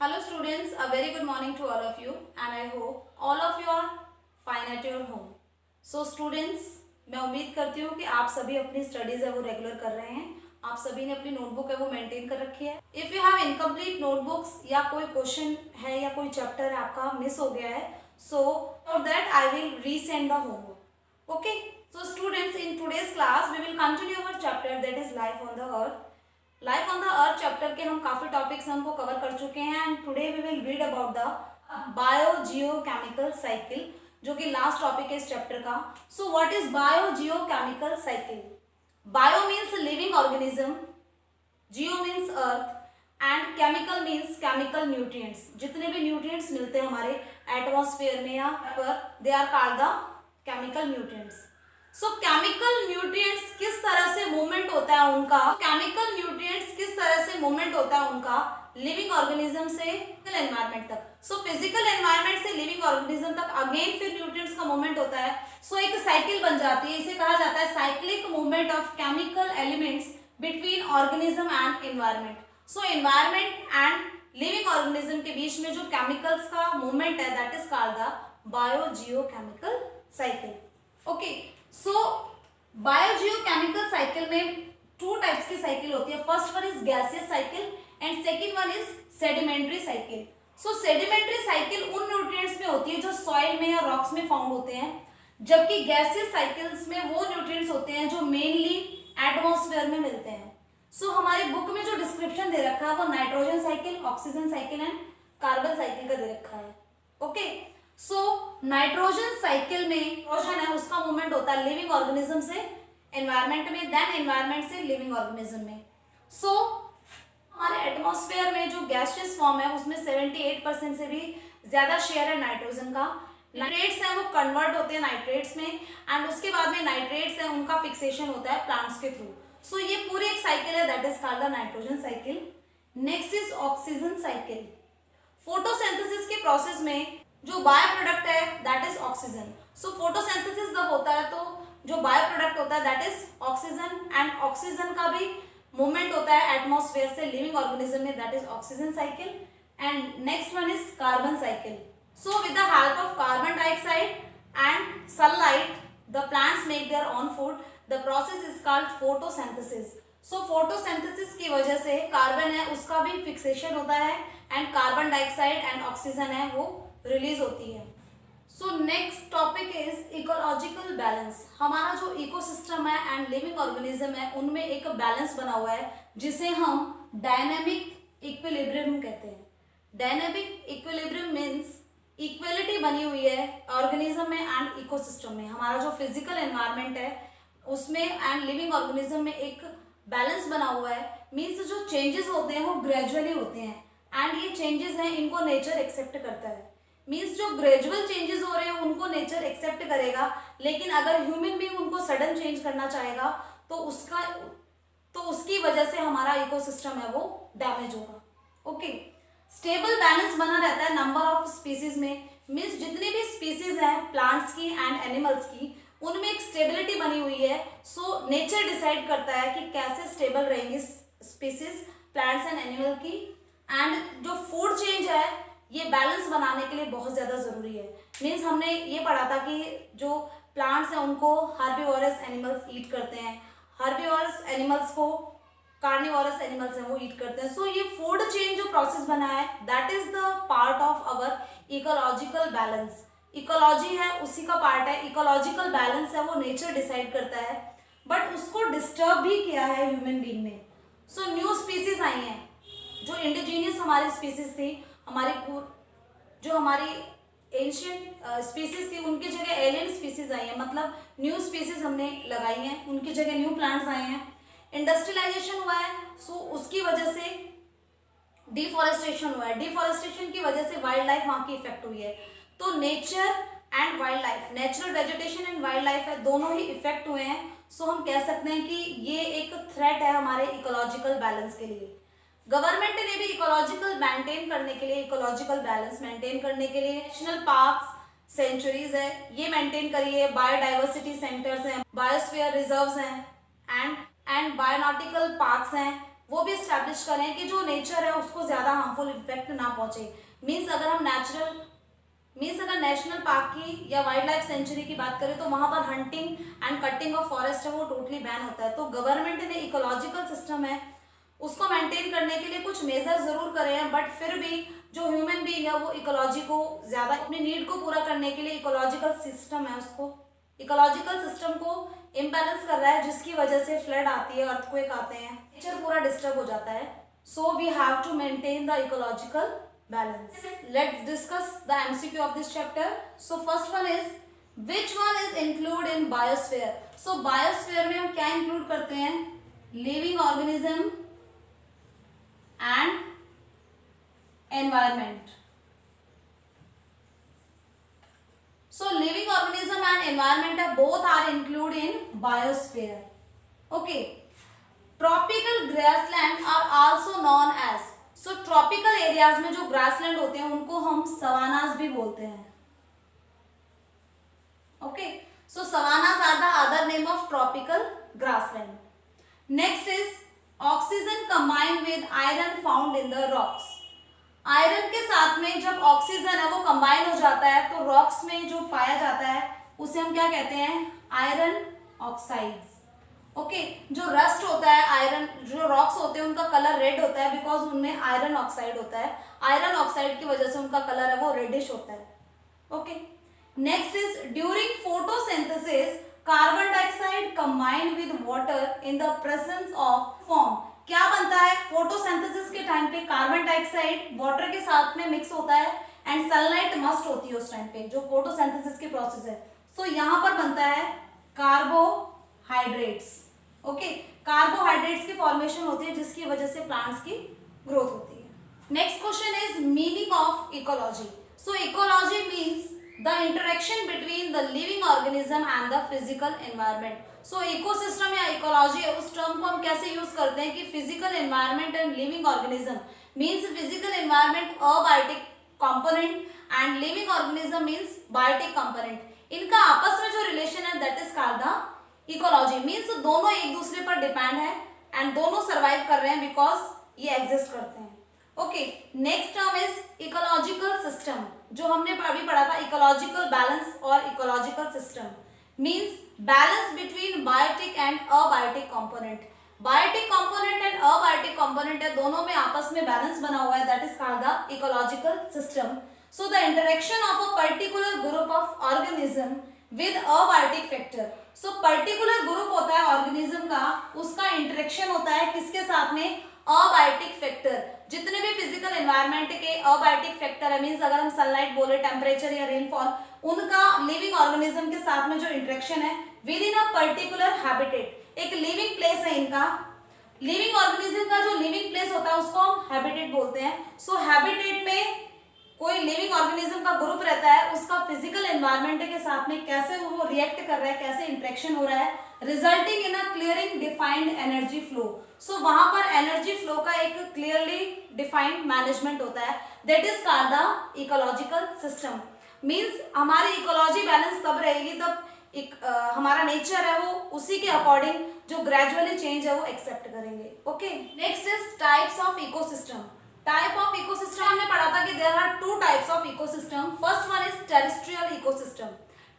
Hello students, a very good morning to all of you and I hope all of you are fine at your home. So students, मैं उम्मीद करती हूँ कि आप सभी अपनी स्टडीज है वो रेगुलर कर रहे हैं. आप सभी ने अपनी नोटबुक है वो मेंटेन कर रखी है. If you have incomplete notebooks या कोई क्वेश्चन है या कोई चैप्टर है आपका मिस हो गया है, so for that I will resend the homework. Okay, so students, in today's class we will continue our chapter that is life on the earth. Life on the earth chapter के हम काफी topics हमको cover कर चुके हैं and today we will read about the biogeochemical cycle, जो कि last topic है इस चैप्टर का. So what is biogeochemical cycle? Bio means living organism, Jio means earth and chemical means chemical nutrients. जितने भी न्यूट्रिएंट्स मिलते हैं हमारे एटमॉस्फेयर में या पर, they are called the chemical nutrients. So chemical nutrients किस तरह से मूवमेंट होता है उनका, केमिकल न्यूट्रिएंट्स किस तरह से मूवमेंट होता है उनका लिविंग ऑर्गेनिज्म से फिजिकल एनवायरनमेंट तक. सो फिजिकल एनवायरनमेंट से लिविंग ऑर्गेनिज्म तक अगेन फिर न्यूट्रिएंट्स का मूवमेंट होता है. सो एक साइकिल बन जाती है. इसे कहा जाता है cyclic movement of chemical elements between organism and environment. So environment and living organism के बीच में जो केमिकल्स का मूवमेंट है that is called the biogeochemical cycle. Okay, so biogeochemical cycle में टू टाइप्स की साइकिल होती है. First one is gaseous cycle and second one is sedimentary cycle. So sedimentary cycle उन न्यूट्रिएंट्स में होती है जो सॉइल में या रॉक्स में फाउंड होते हैं, जबकि गैसियस साइकिल्स में वो न्यूट्रिएंट्स होते हैं जो मेनली एटमॉस्फेयर में मिलते हैं. सो हमारी बुक में जो डिस्क्रिप्शन दे रखा है वो nitrogen cycle, oxygen cycle and carbon cycle का दे रखा है. ओके, सो नाइट्रोजन साइकिल में नाइट्रोजन है उसका मूवमेंट होता है लिविंग ऑर्गेनिज्म से एनवायरनमेंट में, देन एनवायरनमेंट से लिविंग ऑर्गेनिज्म में. सो हमारे एटमॉस्फेयर में जो गैसियस फॉर्म है उसमें 78% से भी ज्यादा शेयर है नाइट्रोजन का. नाइट्रेट्स हैं वो कन्वर्ट होते हैं नाइट्रेट्स में एंड उसके बाद में नाइट्रेट्स हैं उनका फिक्सेशन होता है प्लांट्स के थ्रू. सो ये पूरी एक साइकिल है that is called the nitrogen cycle. Next is oxygen cycle. Photosynthesis के प्रोसेस में जो बायो प्रोडक्ट है that is oxygen. So photosynthesis जब होता है तो जो बायो प्रोडक्ट होता है that is oxygen and oxygen का भी मूवमेंट होता है एटमॉस्फेयर से लिविंग ऑर्गेनिज्म में, that is oxygen cycle. And next one is carbon cycle. So with the help of carbon dioxide and sunlight the plants make their own food. The process is called photosynthesis. So photosynthesis की वजह से carbon है उसका भी fixation होता है and carbon dioxide and oxygen है वो रिलीज होती है. So next topic is ecological balance. हमारा जो इकोसिस्टम है एंड लिविंग ऑर्गेनिज्म है उनमें एक बैलेंस बना हुआ है जिसे हम डायनेमिक इक्विलिब्रियम कहते हैं. डायनेमिक इक्विलिब्रियम मीन्स इक्वलिटी बनी हुई है ऑर्गेनिज्म में एंड इकोसिस्टम में. हमारा जो फिजिकल एनवायरनमेंट है उसमें एंड लिविंग ऑर्गेनिज्म में एक बैलेंस बना हुआ है. मीन्स जो चेंजेस होते हैं वो ग्रेजुअली होते हैं एंड ये चेंजेस हैं इनको नेचर एक्सेप्ट करता है. मीन्स जो ग्रेजुअल चेंजेस हो रहे हैं उनको नेचर एक्सेप्ट करेगा, लेकिन अगर ह्यूमन बीइंग उनको सडन चेंज करना चाहेगा तो उसकी वजह से हमारा इकोसिस्टम है वो डैमेज होगा. ओके, स्टेबल बैलेंस बना रहता है नंबर ऑफ स्पीसीज में. मीन्स जितनी भी स्पीसीज हैं प्लांट्स की एंड एनिमल्स की उनमें एक स्टेबिलिटी बनी हुई है. सो नेचर डिसाइड करता है कि कैसे स्टेबल रहेंगी स्पीसीज प्लांट्स एंड एनिमल की. एंड जो फूड चेंज है ये बैलेंस बनाने के लिए बहुत ज़्यादा ज़रूरी है. मीन्स हमने ये पढ़ा था कि जो प्लांट्स हैं उनको हर्बीवोरस एनिमल्स ईट करते हैं, हर्बीवोरस एनिमल्स को कार्निवोरस एनिमल्स हैं वो ईट करते हैं. सो ये फूड चेंज जो प्रोसेस बना है that is the part of our ecological balance. Ecology है उसी का पार्ट है. इकोलॉजिकल बैलेंस है वो नेचर डिसाइड करता है बट उसको डिस्टर्ब भी किया है ह्यूमन बीइंग ने. सो न्यू स्पीसीज आई हैं जो इंडिजीनियस हमारी स्पीसीज थी, हमारी एंशियंट स्पीसीज थी उनकी जगह एलियन स्पीसीज आई हैं. मतलब न्यू स्पीसीज हमने लगाई हैं, उनकी जगह न्यू प्लांट्स आए हैं. इंडस्ट्रियलाइजेशन हुआ है सो उसकी वजह से डिफॉरेस्टेशन हुआ है. डिफॉरेस्टेशन की वजह से वाइल्ड लाइफ वहाँ की इफेक्ट हुई है. तो nature and wild life, natural vegetation and wild life है दोनों ही इफेक्ट हुए हैं. सो हम कह सकते हैं कि ये एक थ्रेट है हमारे इकोलॉजिकल बैलेंस के लिए. गवर्नमेंट ने भी इकोलॉजिकल मेंटेन करने के लिए, इकोलॉजिकल बैलेंस मेंटेन करने के लिए नेशनल पार्क्स, सेंचुरीज है ये मेंटेन करिए, बायोडाइवर्सिटी सेंटर्स हैं, बायोस्फीयर रिजर्व्स हैं एंड बायोनॉटिकल पार्क्स हैं वो भी एस्टैब्लिश करें कि जो नेचर है उसको ज़्यादा हार्मफुल इफेक्ट ना पहुंचे। मीन्स अगर हम अगर नेशनल पार्क की या वाइल्ड लाइफ सेंचुरी की बात करें तो वहां पर hunting and cutting of forest है वो टोटली बैन होता है। तो गवर्नमेंट ने इकोलॉजिकल सिस्टम है उसको मेंटेन करने के लिए कुछ मेजर जरूर करे हैं, बट फिर भी जो ह्यूमन बीइंग है वो इकोलॉजी को ज्यादा अपने नीड को पूरा करने के लिए इकोलॉजिकल सिस्टम को इम्बैलेंस कर रहा है, जिसकी वजह से फ्लड आती है, अर्थक्वेक आते हैं, नेचर पूरा डिस्टर्ब हो जाता है। So we have to maintain the ecological balance. Let's discuss the MCQ of this chapter. So first one is which one is include in biosphere. So biosphere में हम क्या इंक्लूड करते हैं? Living organism and environment. So living organism and environment both are included in biosphere. Okay. Tropical grassland are also known as. So tropical areas में जो grassland होते हैं उनको हम savannas भी बोलते हैं. Okay. So savannas are the other name of tropical grassland. Next is oxygen combined with iron found in the rocks. Iron के साथ में जब ऑक्सीजन है वो कंबाइन हो जाता है तो रॉक्स में जो पाया जाता है उसे हम क्या कहते हैं? Iron oxides. ओके, जो रस्ट होता है, आयरन जो रॉक्स होते हैं उनका कलर रेड होता है बिकॉज उनमें आयरन ऑक्साइड होता है। आयरन ऑक्साइड की वजह से उनका कलर है वो रेडिश होता है। Okay, next is during photosynthesis carbon dioxide combined with water in the presence of form. क्या बनता है? फोटोसिंथेसिस के टाइम पे कार्बन डाइऑक्साइड वाटर के साथ में मिक्स होता है एंड सनलाइट मस्ट होती है उस टाइम पे, जो फोटोसिंथेसिस की प्रोसेस है। सो यहाँ पर बनता है कार्बोहाइड्रेट्स। ओके, कार्बोहाइड्रेट्स की फॉर्मेशन होती है जिसकी वजह से प्लांट्स की ग्रोथ होती है। Next question is meaning of ecology. So ecology means the interaction between the living organism and the physical environment. So ecosystem या इकोलॉजी है उस टर्म को हम कैसे यूज करते हैं कि physical environment and living organism means physical environment abiotic component and living organism means biotic component. इनका आपस में जो रिलेशन है that is called the ecology. Means दोनों एक दूसरे पर डिपेंड है एंड दोनों सर्वाइव कर रहे हैं बिकॉज ये एग्जिस्ट करते हैं। Okay, next term is ecological system, जो हमने अभी पढ़ा था इकोलॉजिकल बैलेंस और ecological system means balance between biotic and abiotic component. Biotic component and abiotic component है, दोनों में आपस में बैलेंस बना हुआ है, that is called the ecological system. So the interaction of a particular group of organism with abiotic factor. So particular group होता है ऑर्गेनिज्म का, उसका इंटरेक्शन होता है किसके साथ में? Abiotic factor. जितने भी फिजिकल एनवायरनमेंट के अबायोटिक फैक्टर है, मींस अगर हम सनलाइट बोले, टेम्परेचर या रेनफॉल, उनका लिविंग ऑर्गेनिज्म के साथ में जो इंटरेक्शन है with in a particular habitat, एक लिविंग प्लेस है इनका। लिविंग ऑर्गेनिज्म का जो लिविंग प्लेस होता है उसको हम हैबिटेट बोलते हैं। सो हैबिटेट में कोई लिविंग ऑर्गेनिज्म का ग्रुप रहता है, उसका फिजिकल एनवायरनमेंट के साथ में कैसे वो रिएक्ट कर रहा है, कैसे इंटरेक्शन हो रहा है, resulting in a clearing defined energy flow. So वहां पर एनर्जी फ्लो का एक क्लियरली डिफाइंड मैनेजमेंट होता है, that is called the ecological system. Means हमारी इकोलॉजी बैलेंस तब रहेगी तब हमारा नेचर है वो उसी के अकॉर्डिंग जो ग्रेजुअली चेंज है वो एक्सेप्ट करेंगे। Okay, next is types of ecosystem. Type of ecosystem हमने पढ़ा था कि there are two types of ecosystem. First one is terrestrial ecosystem.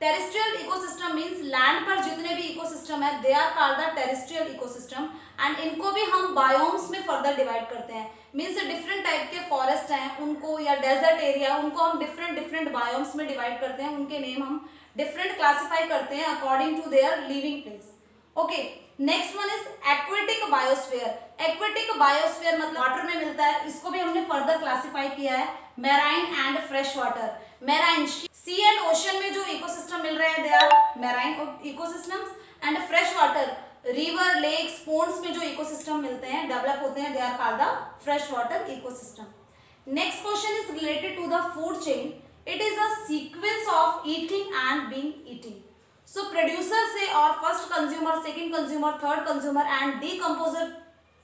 Terrestrial ecosystem means land पर जितने भी इकोसिस्टम है they are called the terrestrial ecosystem and इनको भी हम बायोम्स में फर्दर डिवाइड करते हैं। मींस डिफरेंट टाइप के फॉरेस्ट हैं उनको, या डेजर्ट एरिया, उनको हम डिफरेंट बायोम्स में डिवाइड करते हैं, उनके नेम हम डिफरेंट क्लासिफाई करते हैं according to their living place. Okay, next one is aquatic biosphere. Aquatic biosphere मतलब वाटर में मिलता है, इसको भी हमने फर्दर क्लासिफाई किया है marine and fresh water. Marine sea and ocean में जो इकोसिस्टम मिल रहे हैं they are marine ecosystems and fresh water river, lakes, ponds में जो इकोसिस्टम मिलते हैं, डेवलप होते हैं, they are called the fresh water ecosystem. Next question is related to the food chain. It is a sequence of eating and being eating. So producer से और first consumer, second consumer, third consumer and decomposer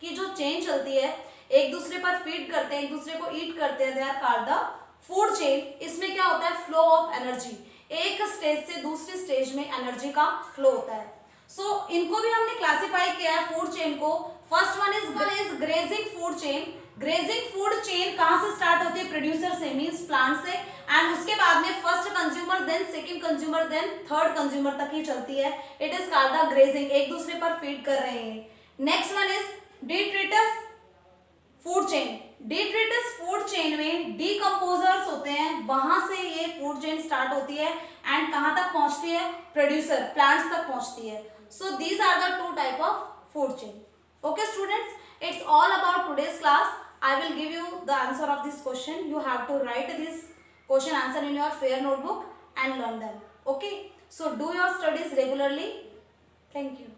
की जो chain चलती है, एक दूसरे पर feed करते हैं, एक दूसरे को ईट करते हैं, they are called the food chain. इसमें क्या होता है? फ्लो ऑफ एनर्जी, एक स्टेज से दूसरी स्टेज में एनर्जी का फ्लो होता है। सो इनको भी हमने क्लासिफाई किया है फूड चेन को। First one is grazing food chain. Grazing food chain कहाँ से स्टार्ट होती है? प्रोड्यूसर से, मींस प्लांट से, एंड उसके बाद में first consumer, then second consumer, then third consumer तक ही चलती है। It is called the grazing, एक दूसरे पर फीड कर रहे हैं। Next one is detritus food chain. Detritus food chain में डीकंपोजर्स होते हैं, वहां से ये फूड चेन स्टार्ट होती है एंड कहां तक पहुंचती है? प्रोड्यूसर, प्लांट्स तक पहुंचती है। So these are the two type of food chain. Okay students, it's all about today's class. I will give you the answer of this question. You have to write this question answer in your fair notebook and learn them. Okay, so do your studies regularly. Thank you.